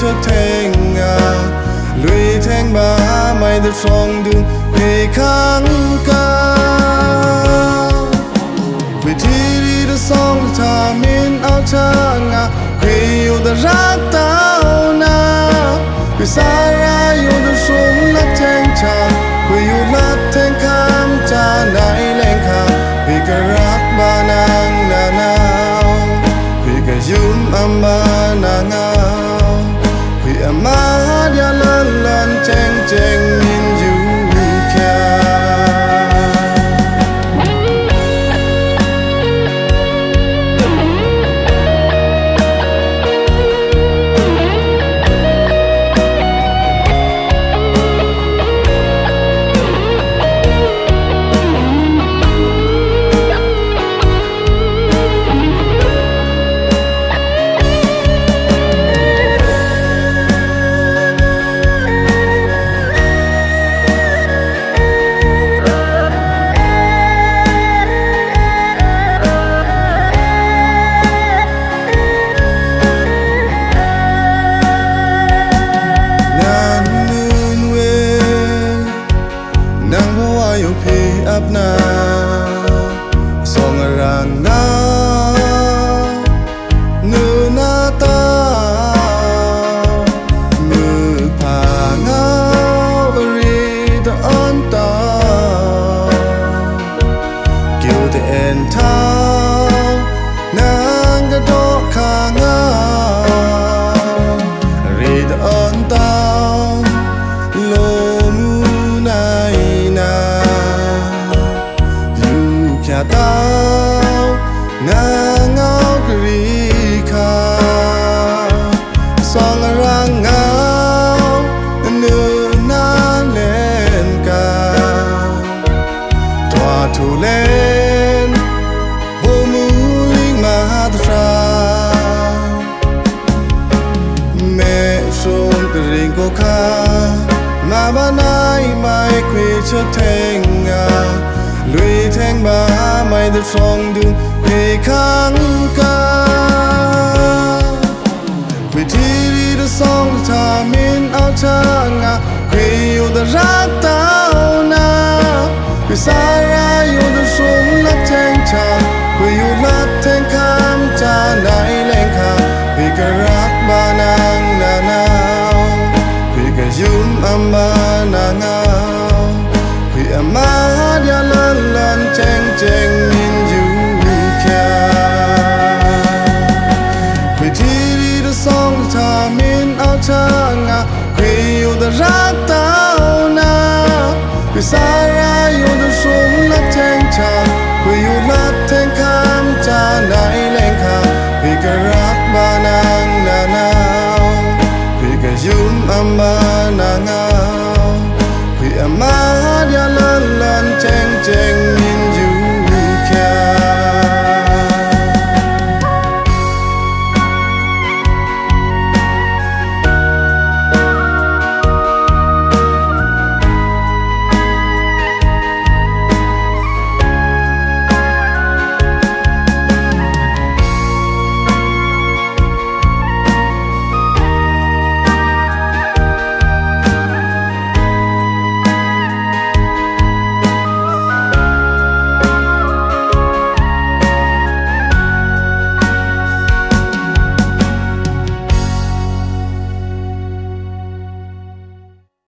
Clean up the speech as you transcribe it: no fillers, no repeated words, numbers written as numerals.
cho thèn lùi thèn ba mai được phong đường quỳ kháng ca quỳ thi đi được song thà min áo trắng quỳ yêu đã rát tao na quỳ xa ra yêu được xuống lát thèn cha quỳ yêu lát thèn khám cha nãy lên khám quỳ cả rát ba nàng na nào quỳ cả yum amba na ngao quỳ ama dia lan lan cheng cheng min yu kya na song rang na nu na ta mu pa nga ri da on ta kêu te en ta nang ga do kha nga ri da on ta lo mu nai na tao na ngao kri kha song rang ngao nu na len ka twa thu len ho mu ling ma tra me song kring ko kha ma ba nai mai kwi cho theng lùi thèn ba mai được phong đường quỳ kháng ca quỳ thi đi được song thà min áo trắng quỳ yêu đã rát tao na quỳ xa ra yêu đã xuống lát thèn cha quỳ yêu lát thèn khám cha nãy lên khám quỳ cả rát ba nàng na nào quỳ cả yum amba na ngao quỳ ama dia lan lan cheng cheng min yu kya quỳ thi đi được song thà min áo trắng quỳ yêu đã rát tao na quỳ xa ra yêu đã xuống lát thèn cha quỳ yêu lát thèn khám cha nãy lên khám quỳ cả rát ba nàng na nào quỳ cả yum amba na ngao quỳ ama dia lan lan cheng cheng